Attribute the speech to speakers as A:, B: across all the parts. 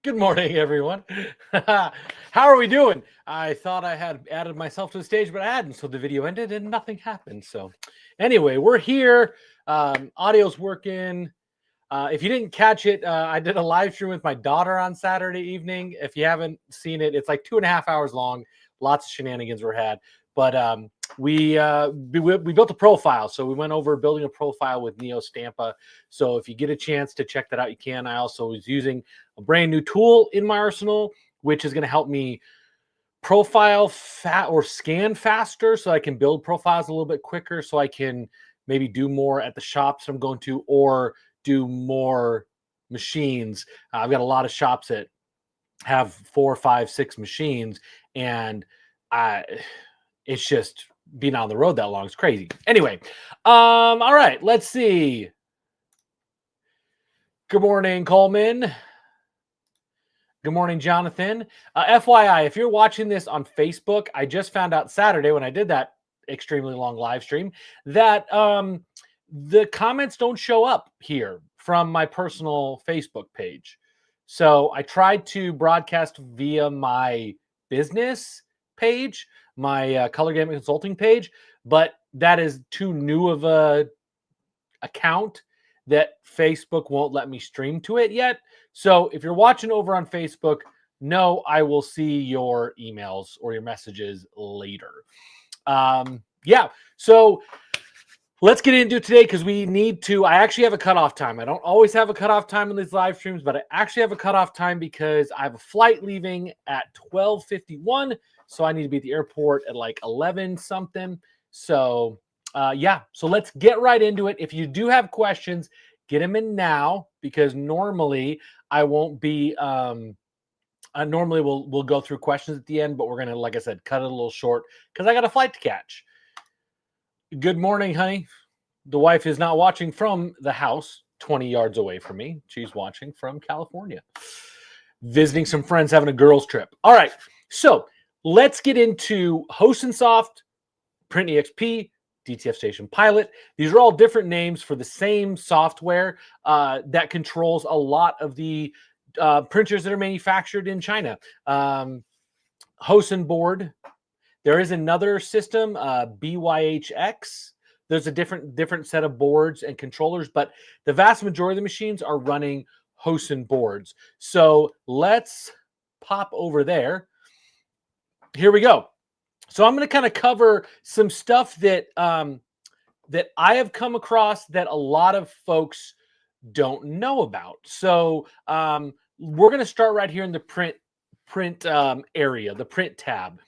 A: Good morning, everyone. How are we doing? I thought I had added myself to the stage, but I hadn't. So the video ended and nothing happened. So, anyway, we're here. Audio's working. If you didn't catch it, I did a live stream with my daughter on Saturday evening. If you haven't seen it, it's like 2.5 hours long. Lots of shenanigans were had. But we built a profile. So we went over building a profile with Neo Stampa. So if you get a chance to check that out, you can. I also was using a brand new tool in my arsenal, which is going to help me profile or scan faster so I can build profiles a little bit quicker so I can maybe do more at the shops I'm going to or do more machines. I've got a lot of shops that have 4, 5, 6 machines, and it's just being on the road that long is crazy. Anyway, all right, let's see. Good morning, Coleman. Good morning, Jonathan. FYI, if you're watching this on Facebook, I just found out Saturday when I did that extremely long live stream that the comments don't show up here from my personal Facebook page. So I tried to broadcast via my business page, my color gaming consulting page, but that is too new of a account that Facebook won't let me stream to it yet. So if you're watching over on Facebook, no, I will see your emails or your messages later. Yeah, so let's get into it today because we need to. I actually have a cutoff time. I don't always have a cutoff time in these live streams, but I actually have a cutoff time because I have a flight leaving at 12:51. So I need to be at the airport at like 11 something. So yeah, so let's get right into it. If you do have questions, get them in now because normally I won't be. Normally we'll go through questions at the end, but we're gonna, like I said, cut it a little short because I got a flight to catch. Good morning, honey. The wife is not watching from the house 20 yards away from me. She's watching from California, visiting some friends, having a girls' trip. All right, so let's get into Hosonsoft, PrintExp, DTF Station Pilot. These are all different names for the same software that controls a lot of the printers that are manufactured in China. Hosen board. There is another system, BYHX. There's a different set of boards and controllers, but the vast majority of the machines are running Hosen boards. So let's pop over there. Here we go. So I'm going to kind of cover some stuff that that I have come across that a lot of folks don't know about. So we're going to start right here in the print area, the print tab.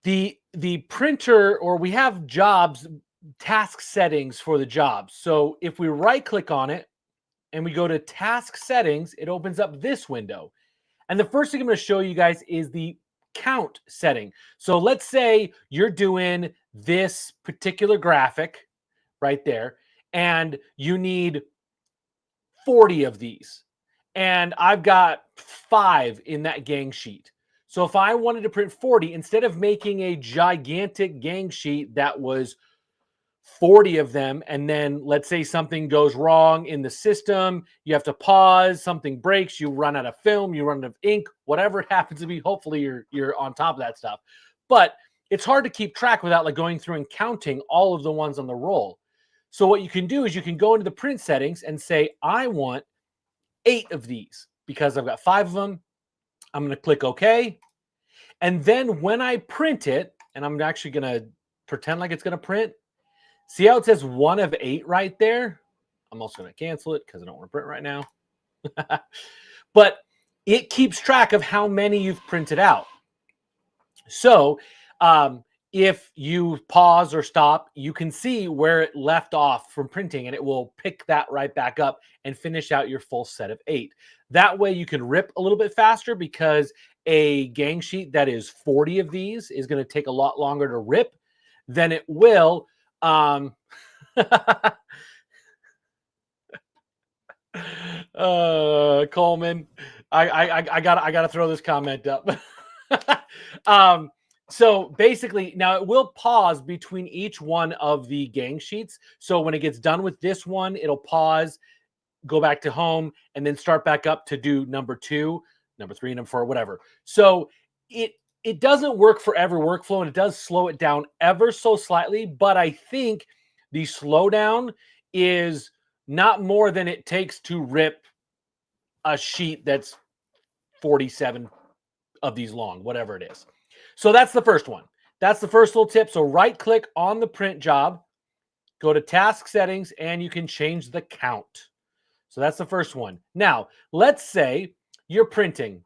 A: The printer, or we have jobs, task settings for the jobs. So if we right click on it and we go to task settings, it opens up this window. And the first thing I'm going to show you guys is the count setting. So let's say you're doing this particular graphic right there, and you need 40 of these. And I've got 5 in that gang sheet. So if I wanted to print 40, instead of making a gigantic gang sheet that was 40 of them, and then let's say something goes wrong in the system, you have to pause, something breaks, you run out of film, you run out of ink, whatever it happens to be, hopefully you're on top of that stuff. But it's hard to keep track without like going through and counting all of the ones on the roll. So what you can do is you can go into the print settings and say, I want 8 of these because I've got 5 of them. I'm going to click OK. And then when I print it, and I'm actually going to pretend like it's going to print, see how it says 1 of 8 right there? I'm also going to cancel it because I don't want to print right now. But it keeps track of how many you've printed out. So if you pause or stop, you can see where it left off from printing, and it will pick that right back up and finish out your full set of 8. That way you can rip a little bit faster because a gang sheet that is 40 of these is going to take a lot longer to rip than it will. Coleman, I gotta throw this comment up. So basically, now it will pause between each one of the gang sheets. So when it gets done with this one, it'll pause go back to home, and then start back up to do number 2, number 3, number 4, whatever. So it doesn't work for every workflow, and it does slow it down ever so slightly. But I think the slowdown is not more than it takes to rip a sheet that's 47 of these long, whatever it is. So that's the first one. That's the first little tip. So right click on the print job, go to task settings, and you can change the count. So that's the first one. Now, let's say you're printing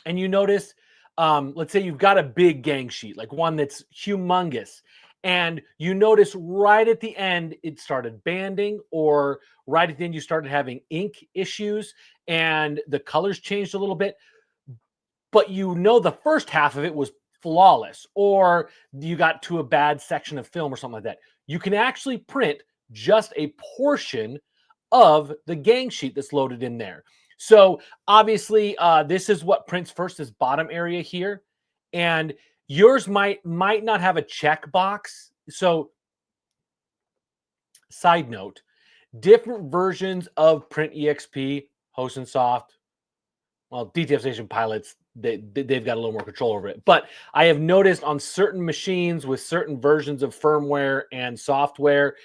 A: and you notice, let's say you've got a big gang sheet, like one that's humongous, and you notice right at the end it started banding, or right at the end you started having ink issues and the colors changed a little bit, but you know the first half of it was flawless, or you got to a bad section of film or something like that. You can actually print just a portion of the gang sheet that's loaded in there. So obviously, this is what prints first, this bottom area here, and yours might not have a checkbox. So, side note, different versions of PrintExp, Hosonsoft, well, DTF Station Pilots, they've got a little more control over it. But I have noticed on certain machines with certain versions of firmware and software,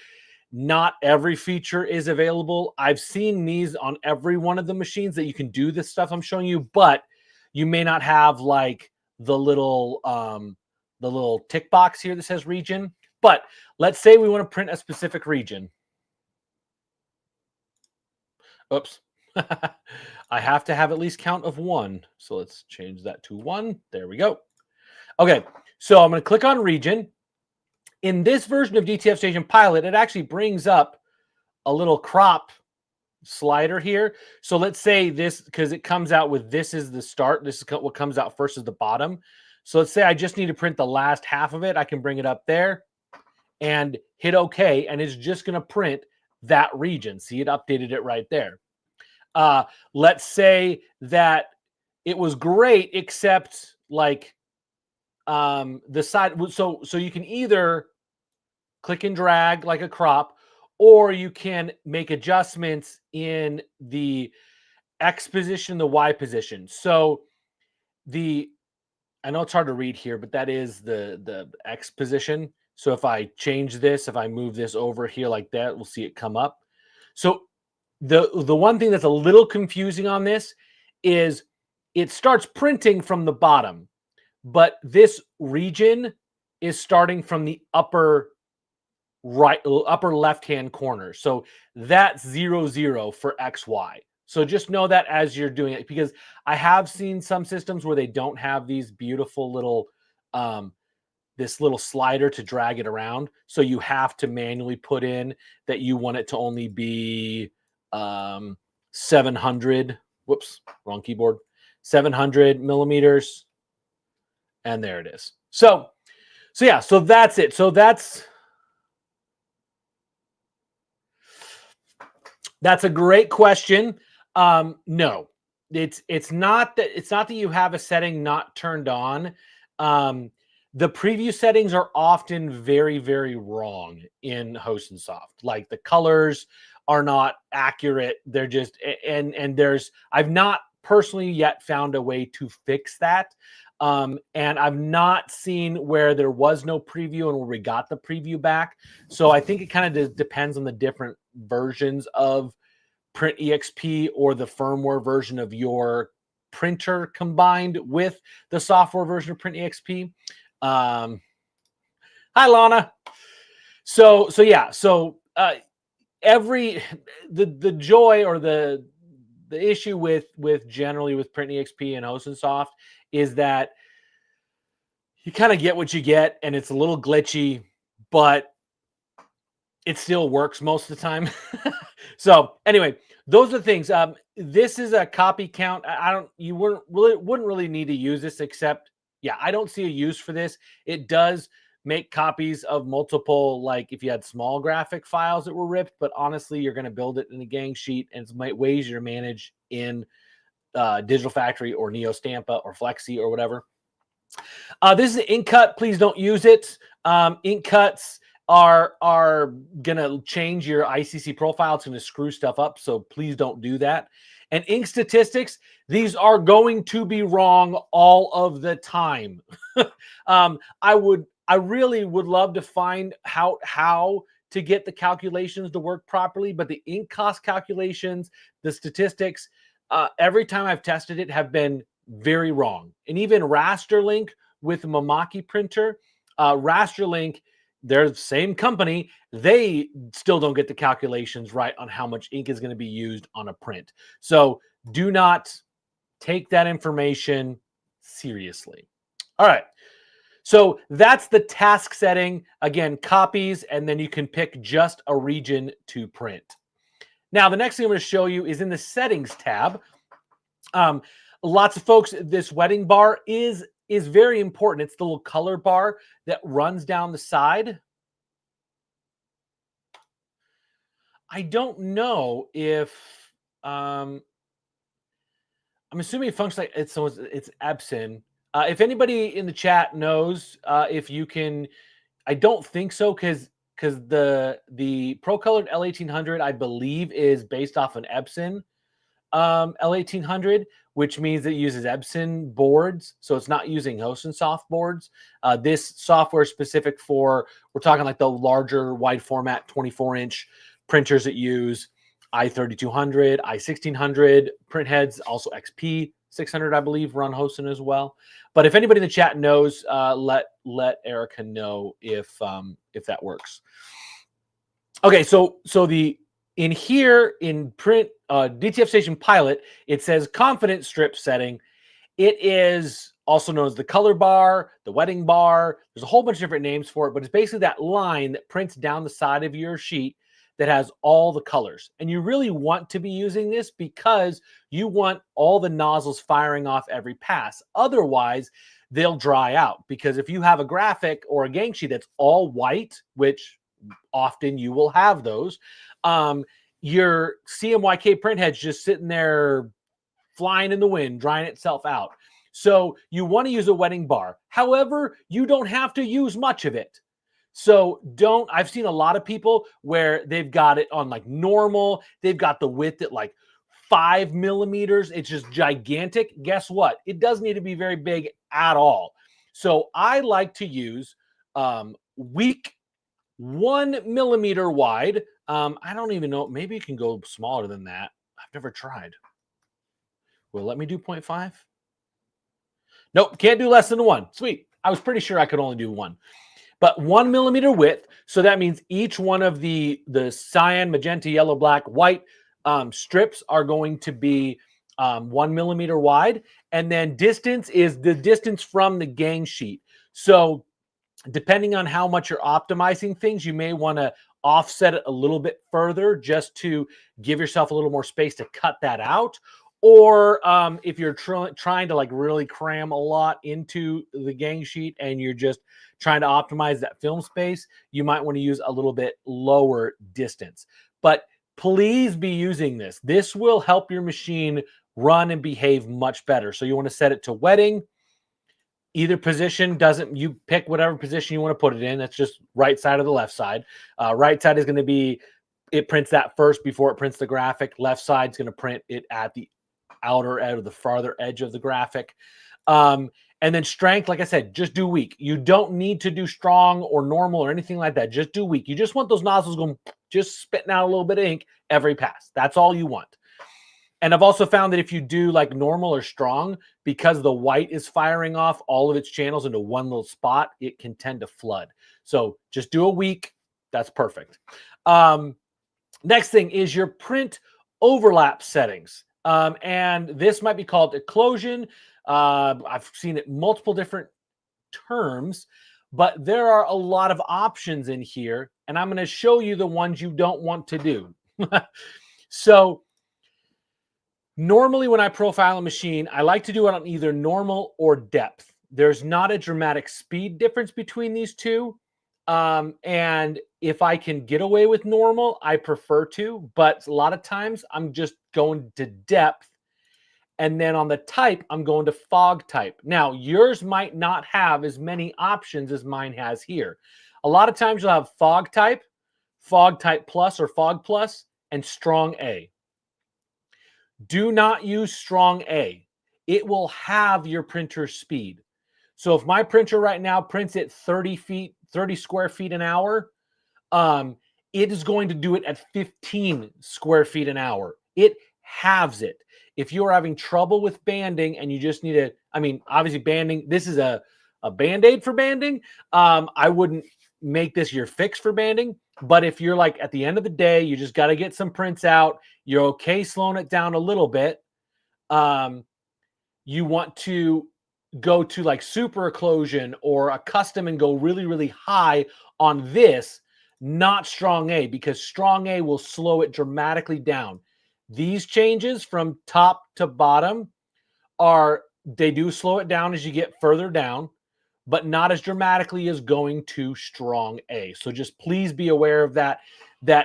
A: not every feature is available. I've seen these on every one of the machines that you can do this stuff I'm showing you, but you may not have like the little tick box here that says region. But let's say we want to print a specific region. Oops. I have to have at least count of 1. So let's change that to 1. There we go. Okay, so I'm going to click on region. In this version of DTF Station Pilot, it actually brings up a little crop slider here. So let's say this, because it comes out with this is the start. This is what comes out first is the bottom. So let's say I just need to print the last half of it. I can bring it up there and hit OK, and it's just going to print that region. See, it updated it right there. Let's say that it was great, except like the side. So you can either click and drag like a crop, or you can make adjustments in the X position, the Y position. So I know it's hard to read here, but that is the X position. So if I change this, if I move this over here like that, we'll see it come up. So the one thing that's a little confusing on this is it starts printing from the bottom, but this region is starting from the upper left-hand corner. So that's 0, 0 for XY. So just know that as you're doing it, because I have seen some systems where they don't have these beautiful little, this little slider to drag it around. So you have to manually put in that you want it to only be 700, whoops, wrong keyboard, 700 millimeters. And there it is. So yeah, so that's it. So that's a great question. No, it's not that you have a setting not turned on. The preview settings are often very, very wrong in Hosonsoft. Like the colors are not accurate. They're just, and I've not personally yet found a way to fix that. And I've not seen where there was no preview and where we got the preview back. So I think it kind of depends on the different versions of PrintExp or the firmware version of your printer combined with the software version of PrintExp. Hi, Lana. So yeah. So the joy or the issue with generally with PrintExp and Hosonsoft is that you kind of get what you get, and it's a little glitchy, but it still works most of the time. So anyway, those are the things. This is a copy count. You wouldn't really need to use this, except, yeah, I don't see a use for this. It does make copies of multiple, like if you had small graphic files that were ripped, but honestly, you're going to build it in a gang sheet, and it's way easier to manage in Digital Factory or Neo Stampa or Flexi or whatever. This is an ink cut. Please don't use it. Ink cuts are gonna change your ICC profile. It's gonna screw stuff up, so please don't do that. And ink statistics, these are going to be wrong all of the time. I really would love to find how to get the calculations to work properly, but the ink cost calculations, the statistics, every time I've tested it have been very wrong. And even Rasterlink with Mamaki printer, Rasterlink, they're the same company, they still don't get the calculations right on how much ink is going to be used on a print. So do not take that information seriously. All right. So that's the task setting. Again, copies, and then you can pick just a region to print. Now, the next thing I'm going to show you is in the settings tab. Lots of folks, this wedding bar is very important. It's the little color bar that runs down the side. I don't know if I'm assuming it functions like it's Epson. If anybody in the chat knows if you can, I don't think so because the Pro Colored L1800 I believe is based off an Epson L1800, which means it uses Epson boards, so it's not using Hosonsoft boards. This software is specific for, we're talking like the larger wide format 24-inch printers that use i3200, i1600 print heads, also XP 600, I believe, run Hoson as well. But if anybody in the chat knows, let Erica know if that works. Okay, so the in here in print DTF Station Pilot, it says confidence strip setting. It is also known as the color bar, the wedding bar. There's a whole bunch of different names for it, but it's basically that line that prints down the side of your sheet that has all the colors. And you really want to be using this because you want all the nozzles firing off every pass. Otherwise, they'll dry out, because if you have a graphic or a gang sheet that's all white, which often you will have those, your CMYK print head's just sitting there flying in the wind, drying itself out. So you want to use a wedding bar. However, you don't have to use much of it. So I've seen a lot of people where they've got it on like normal. They've got the width at like 5 millimeters. It's just gigantic. Guess what? It doesn't need to be very big at all. So I like to use weak 1 millimeter wide. I don't even know. Maybe you can go smaller than that. I've never tried. Will let me do 0.5? Nope, can't do less than 1. Sweet. I was pretty sure I could only do 1. But 1 millimeter width. So that means each one of the cyan, magenta, yellow, black, white strips are going to be 1 millimeter wide. And then distance is the distance from the gang sheet. So depending on how much you're optimizing things, you may want to offset it a little bit further just to give yourself a little more space to cut that out. Or if you're trying to like really cram a lot into the gang sheet and you're just trying to optimize that film space, you might want to use a little bit lower distance. But please be using this. This will help your machine run and behave much better. So you want to set it to wedding. Either position you pick whatever position you want to put it in. That's just right side or the left side. Right side is going to be, it prints that first before it prints the graphic. Left side is going to print it at the outer edge or the farther edge of the graphic. And then strength, like I said, just do weak. You don't need to do strong or normal or anything like that. Just do weak. You just want those nozzles going, just spitting out a little bit of ink every pass. That's all you want. And I've also found that if you do like normal or strong, because the white is firing off all of its channels into one little spot, it can tend to flood. So just do a weak. That's perfect. Next thing is your print overlap settings. And this might be called occlusion. I've seen it multiple different terms, but there are a lot of options in here, and I'm going to show you the ones you don't want to do. So normally when I profile a machine, I like to do it on either normal or depth. There's not a dramatic speed difference between these two. And if I can get away with normal, I prefer to, but a lot of times I'm just going to depth. And then on the type, I'm going to fog type. Now, yours might not have as many options as mine has here. A lot of times you'll have fog type plus or fog plus, and strong A. Do not use strong A. It will have your printer speed. So if my printer right now prints at 30 square feet an hour, it is going to do it at 15 square feet an hour. It halves it. If you are having trouble with banding and you just need to, I mean, obviously banding, this is a Band-Aid for banding. I wouldn't make this your fix for banding. But if you're like at the end of the day, you just got to get some prints out, you're okay slowing it down a little bit. You want to go to like super occlusion or a custom and go really, really high on this, not strong A, because strong A will slow it dramatically down. These changes from top to bottom they do slow it down as you get further down, but not as dramatically as going to strong A. So just please be aware of that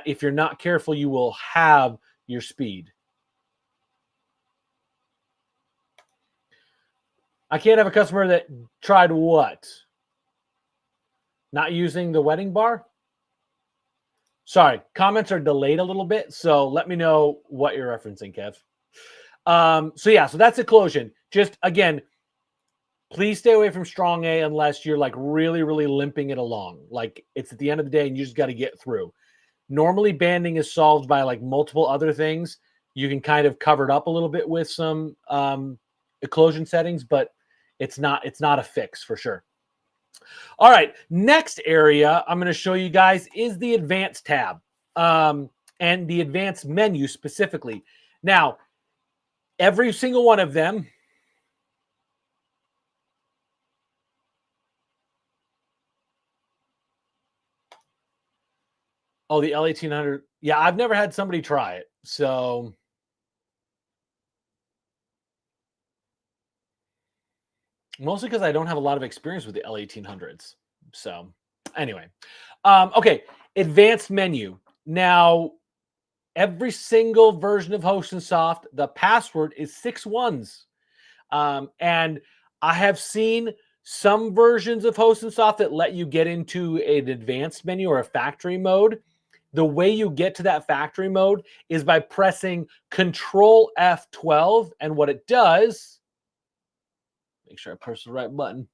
A: if you're not careful, you will have your speed. I can't have a customer that tried what? Not using the wedding bar? Sorry, comments are delayed a little bit, so let me know what you're referencing, Kev. So that's occlusion. Just, again, please stay away from strong A unless you're like really, really limping it along. Like it's at the end of the day and you just got to get through. Normally banding is solved by like multiple other things. You can kind of cover it up a little bit with some occlusion settings, but it's not a fix for sure. All right, next area I'm going to show you guys is the advanced tab and the advanced menu specifically. Now, every single one of them, oh, the L1800. Yeah, I've never had somebody try it. So mostly because I don't have a lot of experience with the L1800s. So anyway, okay, advanced menu. Now, every single version of Hosonsoft, the password is 6 ones. And I have seen some versions of Hosonsoft that let you get into an advanced menu or a factory mode. The way you get to that factory mode is by pressing Control F12. And what it does, make sure I press the right button,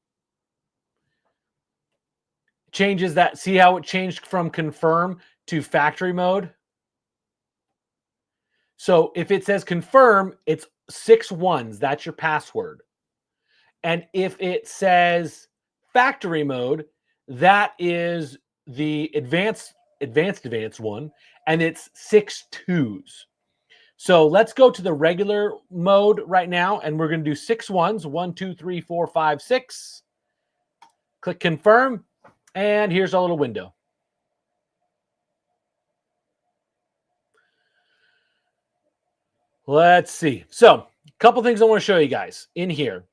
A: changes that. See how it changed from confirm to factory mode? So if it says confirm, it's 6 ones. That's your password. And if it says factory mode, that is the advanced one, and it's 6 twos. So let's go to the regular mode right now, and we're going to do 6 ones. 1, 2, 3, 4, 5, 6. Click confirm, and here's our little window. Let's see. So a couple things I want to show you guys in here.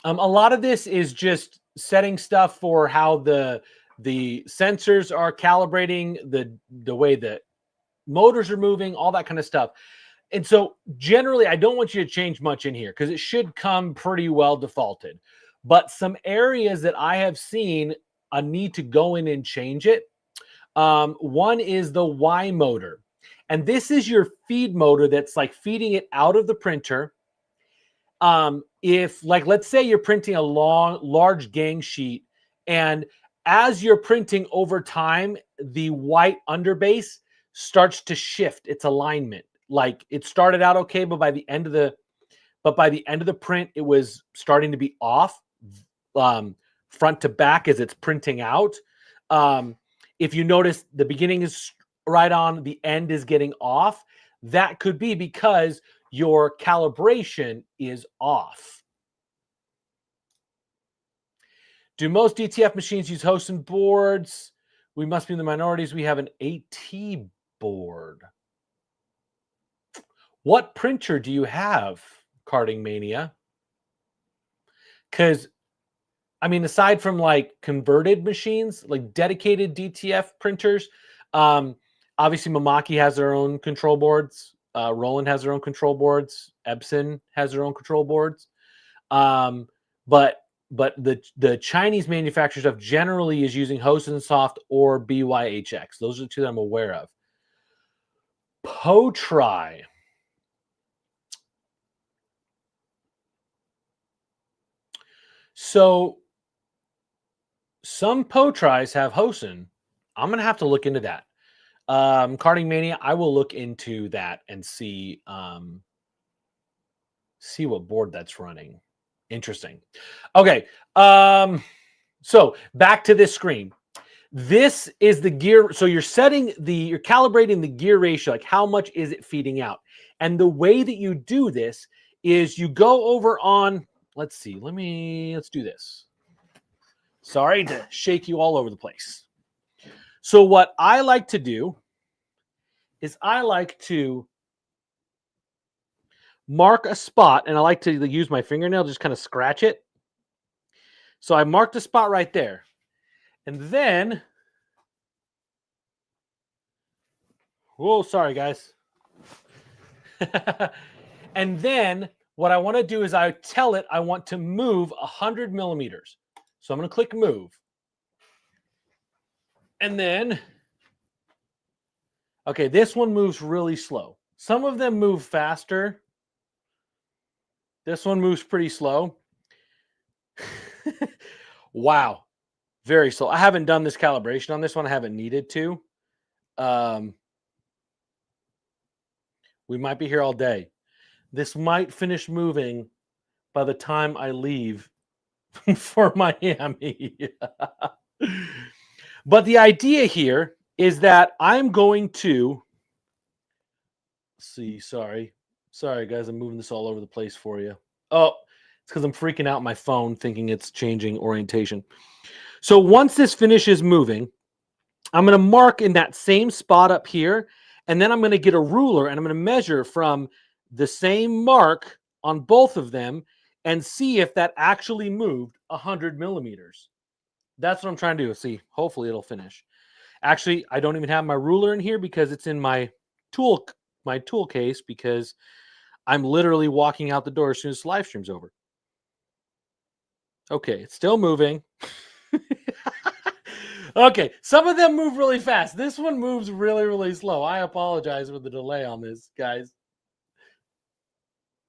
A: A lot of this is just setting stuff for how the sensors are calibrating, the way that motors are moving, all that kind of stuff. And so generally, I don't want you to change much in here because it should come pretty well defaulted. But some areas that I have seen a need to go in and change it. One is the Y motor. And this is your feed motor that's like feeding it out of the printer. If like, let's say you're printing a large gang sheet, and as you're printing over time, the white underbase starts to shift its alignment. Like it started out okay, but by the end of the print, it was starting to be off, front to back as it's printing out. If you notice the beginning is right on, the end is getting off, that could be because your calibration is off. Do most DTF machines use Hosen boards? We must be in the minorities. We have an AT board. What printer do you have, Carding Mania? Because, I mean, aside from like converted machines, like dedicated DTF printers, obviously Mamaki has their own control boards. Roland has their own control boards. Epson has their own control boards. But but the Chinese manufacturer stuff generally is using Hosonsoft or BYHX. Those are the two that I'm aware of. Potry. So some Potries have Hoson. I'm gonna have to look into that. Carding Mania, I will look into that and see what board that's running. Interesting. Okay. So back to this screen. This is the gear. So you're calibrating the gear ratio, like how much is it feeding out? And the way that you do this is you go over on, let's do this. Sorry to shake you all over the place. So what I like to do is I like to mark a spot, and I like to use my fingernail, just kind of scratch it. So I marked a spot right there. And then, whoa, sorry guys. And then what I want to do is I tell it I want to move 100 millimeters. So I'm going to click move. And then, okay, this one moves really slow. Some of them move faster. This one moves pretty slow. Wow. Very slow. I haven't done this calibration on this one. I haven't needed to. We might be here all day. This might finish moving by the time I leave for Miami. But the idea here is that I'm going to see. Sorry, guys. I'm moving this all over the place for you. Oh, it's because I'm freaking out my phone thinking it's changing orientation. So once this finishes moving, I'm going to mark in that same spot up here. And then I'm going to get a ruler and I'm going to measure from the same mark on both of them and see if that actually moved 100 millimeters. That's what I'm trying to do. See, hopefully it'll finish. Actually, I don't even have my ruler in here because it's in my tool case, because I'm literally walking out the door as soon as the live stream's over. Okay, it's still moving. Okay, some of them move really fast. This one moves really, really slow. I apologize for the delay on this, guys.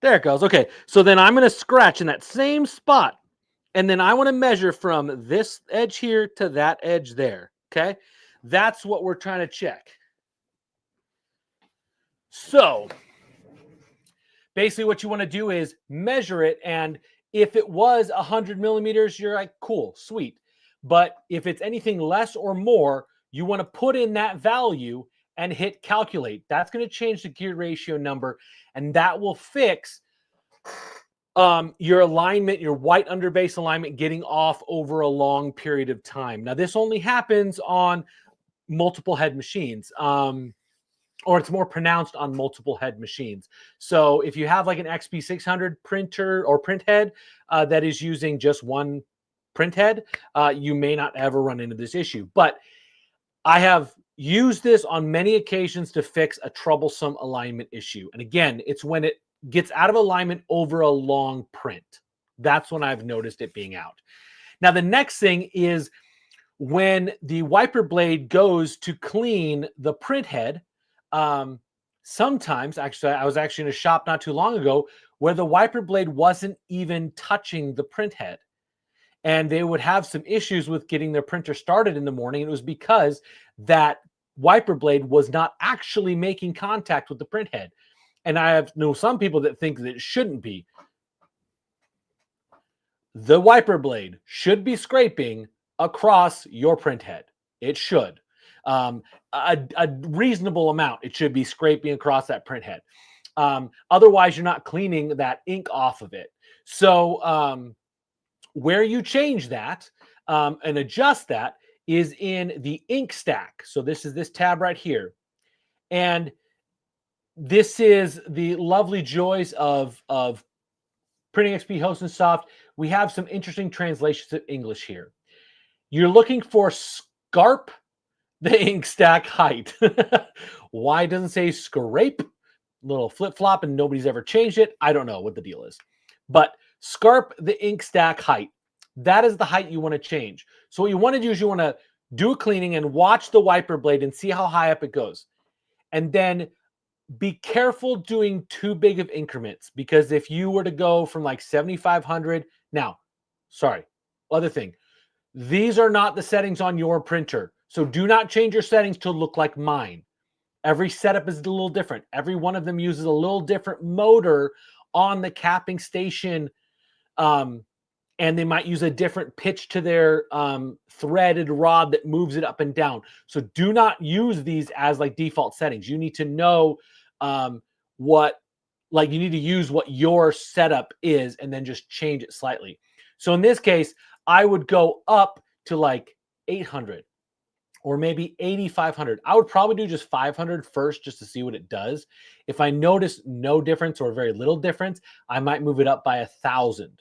A: There it goes. Okay, so then I'm going to scratch in that same spot. And then I want to measure from this edge here to that edge there. Okay, that's what we're trying to check. So basically what you want to do is measure it. And if it was 100 millimeters, you're like, cool, sweet. But if it's anything less or more, you want to put in that value and hit calculate. That's going to change the gear ratio number, and that will fix your alignment, your white underbase alignment getting off over a long period of time. Now, this only happens on multiple head machines, or it's more pronounced on multiple head machines. So if you have like an XP600 printer or print head that is using just one print head, you may not ever run into this issue. But I have used this on many occasions to fix a troublesome alignment issue. And again, it's when it gets out of alignment over a long print. That's when I've noticed it being out. Now, the next thing is when the wiper blade goes to clean the print head. Sometimes, actually, I was actually in a shop not too long ago where the wiper blade wasn't even touching the print head. And they would have some issues with getting their printer started in the morning. It was because that wiper blade was not actually making contact with the print head. And I know some people that think that it shouldn't be. The wiper blade should be scraping across your print head. It should. A reasonable amount. It should be scraping across that print head. Otherwise, you're not cleaning that ink off of it. So where you change that and adjust that is in the ink stack. So this is this tab right here. And this is the lovely joys of PrintExp, Hosonsoft. We have some interesting translations of English here. You're looking for scarp the ink stack height. Why doesn't it say scrape? Little flip-flop and nobody's ever changed it. I don't know what the deal is. But scarp the ink stack height. that is the height you want to change. So what you want to do is you want to do a cleaning and watch the wiper blade and see how high up it goes. And then be careful doing too big of increments, because if you were to go from like 7,500, now, sorry, other thing, these are not the settings on your printer. So do not change your settings to look like mine. Every setup is a little different. Every one of them uses a little different motor on the capping station. And they might use a different pitch to their threaded rod that moves it up and down. So do not use these as like default settings. You need to know you need to use what your setup is and then just change it slightly. So in this case, I would go up to like 800 or maybe 8,500. I would probably do just 500 first just to see what it does. If I notice no difference or very little difference, I might move it up by 1,000.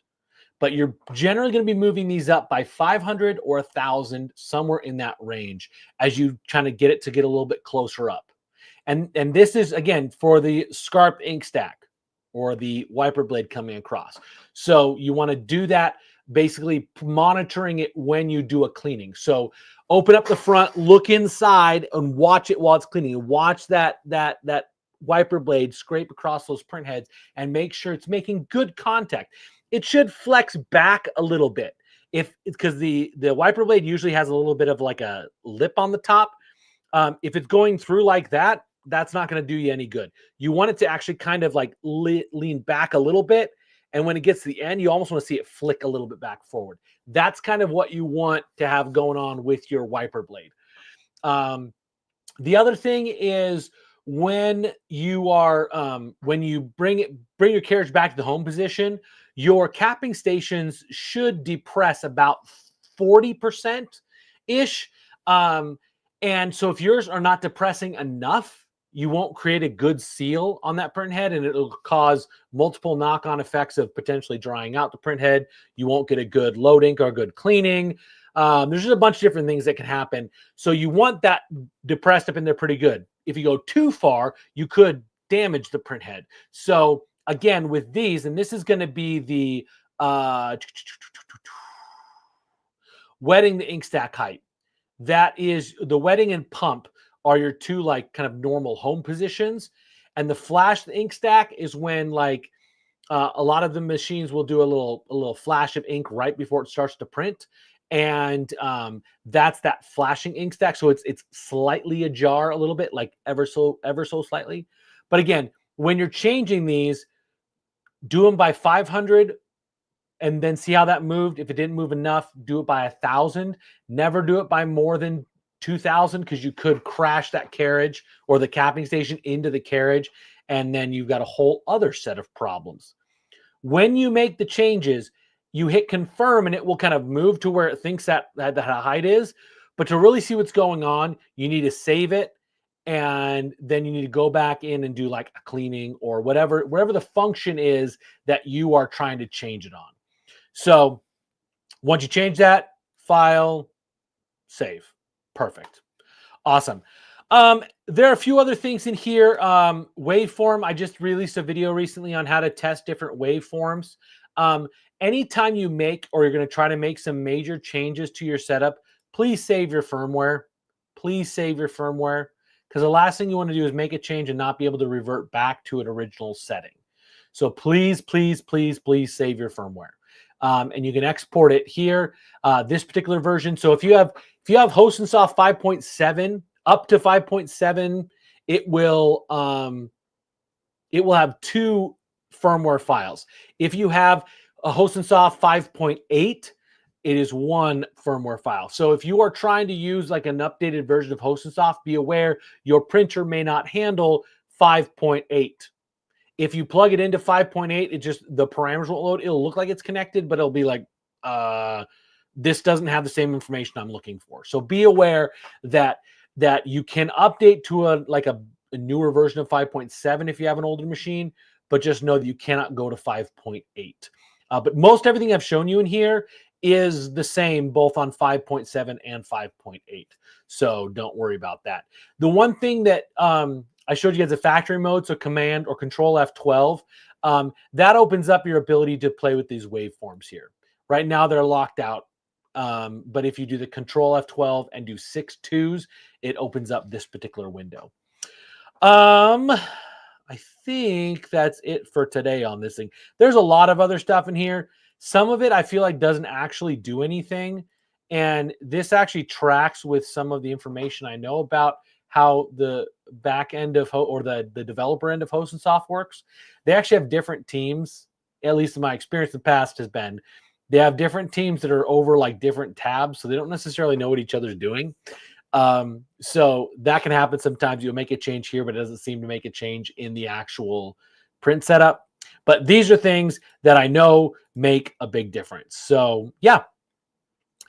A: But you're generally going to be moving these up by 500 or 1,000, somewhere in that range, as you try to get it to get a little bit closer up. And this is, again, for the scarp ink stack or the wiper blade coming across. So you want to do that, basically monitoring it when you do a cleaning. So open up the front, look inside, and watch it while it's cleaning. Watch that wiper blade scrape across those print heads and make sure it's making good contact. It should flex back a little bit because the wiper blade usually has a little bit of like a lip on the top. If it's going through like that, that's not going to do you any good. You want it to actually kind of like lean back a little bit. And when it gets to the end, you almost want to see it flick a little bit back forward. That's kind of what you want to have going on with your wiper blade. The other thing is when you are when you bring your carriage back to the home position, your capping stations should depress about 40% ish. And so if yours are not depressing enough, you won't create a good seal on that print head, and it'll cause multiple knock-on effects of potentially drying out the print head. You won't get a good load ink or a good cleaning. There's just a bunch of different things that can happen. So you want that depressed up in there pretty good. If you go too far, you could damage the print head. So again, with these, and this is going to be the wetting the ink stack height. That is the wetting and pump are your two like kind of normal home positions. And the flash the ink stack is when like a lot of the machines will do a little flash of ink right before it starts to print. And that's that flashing ink stack. So it's slightly ajar a little bit, like ever so slightly. But again, when you're changing these, do them by 500 and then see how that moved. If it didn't move enough, do it by 1,000. Never do it by more than 2,000, because you could crash that carriage or the capping station into the carriage, and then you've got a whole other set of problems. When you make the changes, you hit confirm and it will kind of move to where it thinks that height is. But to really see what's going on, you need to save it, and then you need to go back in and do like a cleaning or whatever the function is that you are trying to change it on. So once you change that, file, save. Perfect. Awesome. There are a few other things in here. Waveform. I just released a video recently on how to test different waveforms. Anytime you make, or you're going to try to make some major changes to your setup, please save your firmware. Please save your firmware, because the last thing you want to do is make a change and not be able to revert back to an original setting. So please, please, please, please save your firmware. And you can export it here. This particular version. So if you have Hosonsoft 5.7 up to 5.7, it will have two firmware files. If you have a Hosonsoft 5.8, it is one firmware file. So if you are trying to use like an updated version of Hosonsoft, be aware your printer may not handle 5.8. If you plug it into 5.8, it just, the parameters won't load. It'll look like it's connected, but it'll be like, this doesn't have the same information I'm looking for. So be aware that you can update to a newer version of 5.7 if you have an older machine, but just know that you cannot go to 5.8. But most everything I've shown you in here is the same both on 5.7 and 5.8. So don't worry about that. The one thing that I showed you guys a factory mode, so Command or Control F12, that opens up your ability to play with these waveforms here. Right now they're locked out. But if you do the Control F12 and do 6 twos, it opens up this particular window. I think that's it for today on this thing. There's a lot of other stuff in here. Some of it I feel like doesn't actually do anything. And this actually tracks with some of the information I know about how the back end of or the developer end of Hosonsoft works. They actually have different teams, at least in my experience in the past has been. They have different teams that are over like different tabs, so they don't necessarily know what each other's doing. So that can happen sometimes. You'll make a change here, but it doesn't seem to make a change in the actual print setup. But these are things that I know make a big difference. So yeah.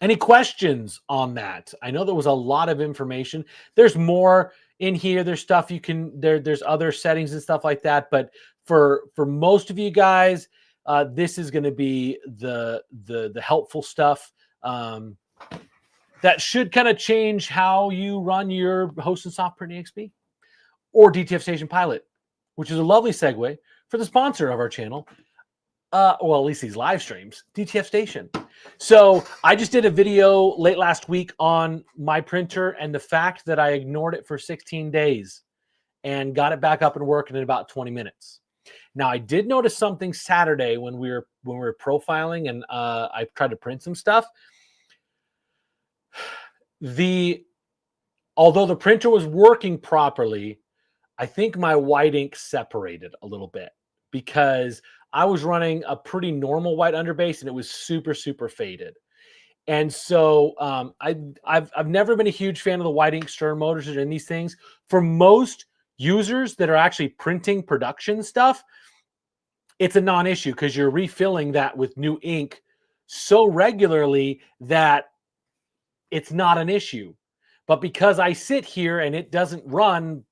A: Any questions on that? I know there was a lot of information. There's more in here. There's stuff you can there's other settings and stuff like that. But for most of you guys, this is going to be the helpful stuff. That should kind of change how you run your Hosonsoft PrintExp or DTF Station Pilot, which is a lovely segue for the sponsor of our channel. Well, at least these live streams, DTF Station. So I just did a video late last week on my printer and the fact that I ignored it for 16 days and got it back up and working in about 20 minutes. Now, I did notice something Saturday when we were profiling and I tried to print some stuff. Although the printer was working properly, I think my white ink separated a little bit because I was running a pretty normal white underbase and it was super, super faded. And so I've never been a huge fan of the white ink stir motors and these things. For most users that are actually printing production stuff, it's a non-issue because you're refilling that with new ink so regularly that it's not an issue. But because I sit here and it doesn't run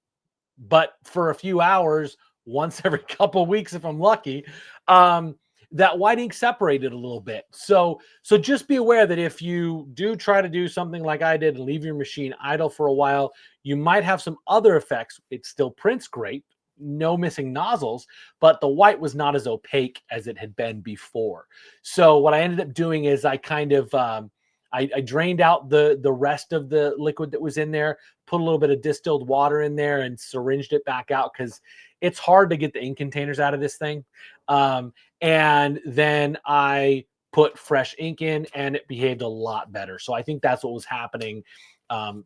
A: but for a few hours once every couple of weeks if I'm lucky, that white ink separated a little bit. So just be aware that if you do try to do something like I did and leave your machine idle for a while, you might have some other effects. It still prints great, no missing nozzles, but the white was not as opaque as it had been before. So what I ended up doing is I kind of I drained out the rest of the liquid that was in there, put a little bit of distilled water in there and syringed it back out because it's hard to get the ink containers out of this thing. And then I put fresh ink in and it behaved a lot better. So I think that's what was happening.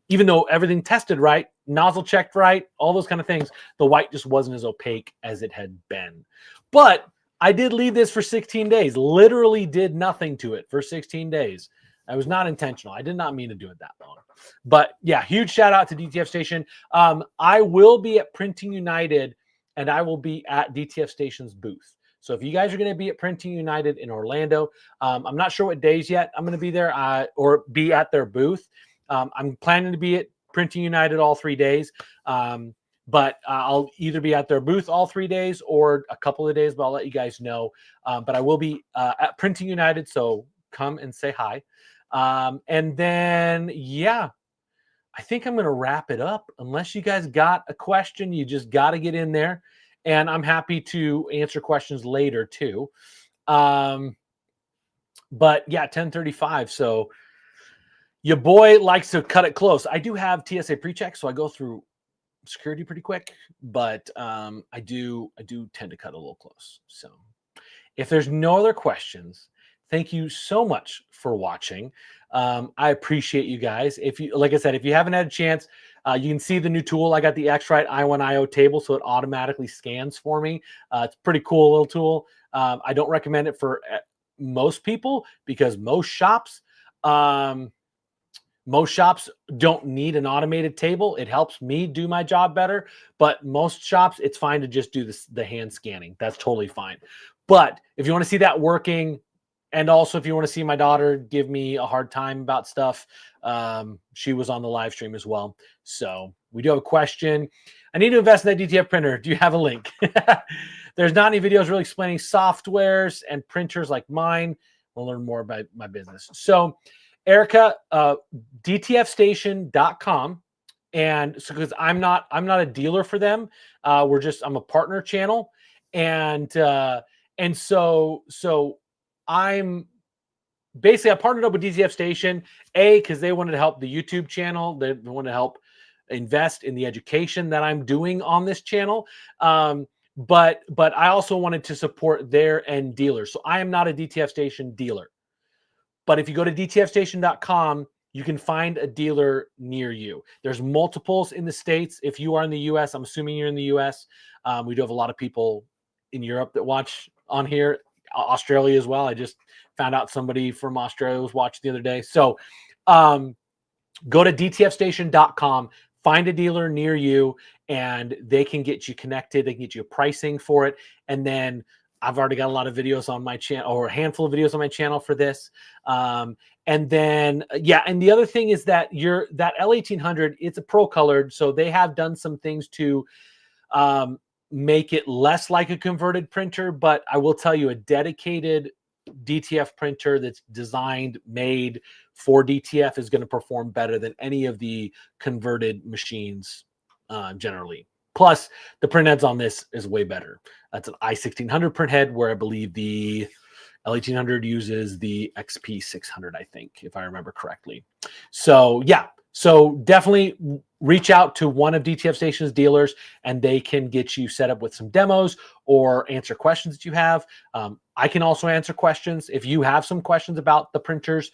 A: Even though everything tested right, nozzle checked right, all those kind of things, the white just wasn't as opaque as it had been. But I did leave this for 16 days, literally did nothing to it for 16 days. I was not intentional. I did not mean to do it that long. But yeah, huge shout out to DTF Station. I will be at Printing United and I will be at DTF Station's booth. So if you guys are going to be at Printing United in Orlando, I'm not sure what days yet I'm going to be there or be at their booth. I'm planning to be at Printing United all 3 days. But I'll either be at their booth all 3 days or a couple of days, but I'll let you guys know. But I will be at Printing United, so come and say hi. And then, yeah, I think I'm going to wrap it up. Unless you guys got a question, you just got to get in there. And I'm happy to answer questions later too. But yeah, 10:35. So your boy likes to cut it close. I do have TSA pre-check, so I go through security pretty quick, but I do tend to cut a little close. So if there's no other questions, thank you so much for watching. I appreciate you guys. If you, like I said, if you haven't had a chance, you can see the new tool. I got the X-Rite I1IO table, so it automatically scans for me. It's a pretty cool little tool. I don't recommend it for most people because most shops don't need an automated table. It helps me do my job better, but most shops, it's fine to just do the hand scanning. That's totally fine. But if you want to see that working, and also if you want to see my daughter give me a hard time about stuff, she was on the live stream as well. So we do have a question. I need to invest in that DTF printer. Do you have a link? There's not any videos really explaining softwares and printers like mine. We'll learn more about my business. So Erica, dtfstation.com. And so, because I'm not a dealer for them, I'm a partner channel. And so I'm basically I partnered up with DTF Station, because they wanted to help the YouTube channel. They wanted to help invest in the education that I'm doing on this channel. But I also wanted to support their end dealers. So I am not a DTF Station dealer. But if you go to dtfstation.com, you can find a dealer near you. There's multiples in the States. If you are in the US, I'm assuming you're in the US. We do have a lot of people in Europe that watch on here, Australia as well. I just found out somebody from Australia was watching the other day. So go to dtfstation.com, find a dealer near you, and they can get you connected. They can get you pricing for it. And then I've already got a lot of videos on my channel, or a handful of videos on my channel for this. And then, yeah, and the other thing is that that L1800, it's a pro colored, so they have done some things to make it less like a converted printer. But I will tell you, a dedicated DTF printer that's designed, made for DTF is going to perform better than any of the converted machines generally. Plus, the print heads on this is way better. That's an i1600 print head, where I believe the L1800 uses the XP600, I think, if I remember correctly. So yeah, so definitely reach out to one of DTF Station's dealers, and they can get you set up with some demos or answer questions that you have. I can also answer questions. If you have some questions about the printers,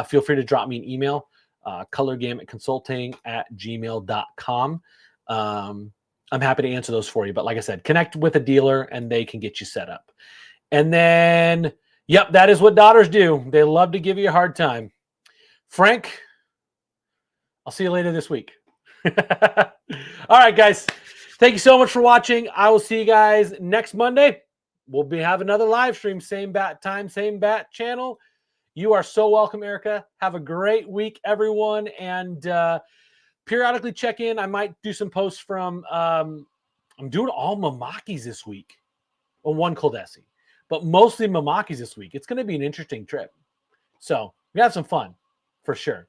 A: feel free to drop me an email, colorgamutconsulting@gmail.com. I'm happy to answer those for you. But like I said, connect with a dealer and they can get you set up. And then, yep, that is what daughters do. They love to give you a hard time. Frank, I'll see you later this week. All right, guys. Thank you so much for watching. I will see you guys next Monday. We'll have another live stream, same bat time, same bat channel. You are so welcome, Erica. Have a great week, everyone. And periodically check in. I might do some posts from, I'm doing all Mamakis this week. Well, one Coldesi, but mostly Mamakis this week. It's going to be an interesting trip. So we have some fun for sure.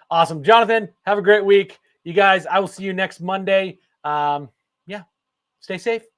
A: Awesome. Jonathan, have a great week. You guys, I will see you next Monday. Yeah, stay safe.